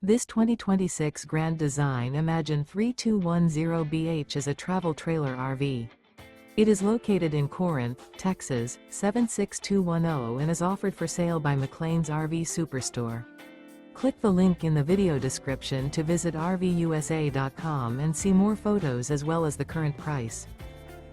This 2026 Grand Design Imagine 3210BH is a travel trailer RV. It is located in Corinth, Texas, 76210 and is offered for sale by McClain's RV Superstore. Click the link in the video description to visit RVUSA.com and see more photos as well as the current price.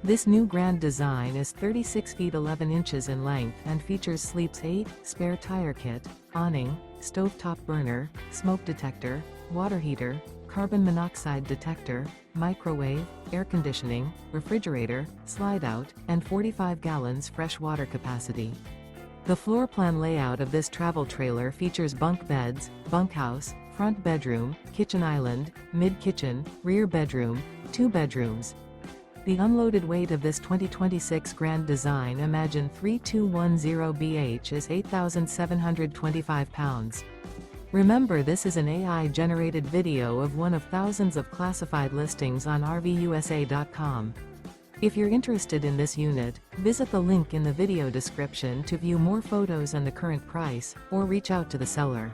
This new Grand Design is 36 feet 11 inches in length and features sleeps 8, spare tire kit, awning, stovetop burner, smoke detector, water heater, carbon monoxide detector, microwave, air conditioning, refrigerator, slide-out, and 45 gallons fresh water capacity. The floor plan layout of this travel trailer features bunk beds, bunkhouse, front bedroom, kitchen island, mid-kitchen, rear bedroom, 2 bedrooms. The unloaded weight of this 2026 Grand Design Imagine 3210BH is 8,725 pounds. Remember, this is an AI-generated video of one of thousands of classified listings on RVUSA.com. If you're interested in this unit, visit the link in the video description to view more photos and the current price, or reach out to the seller.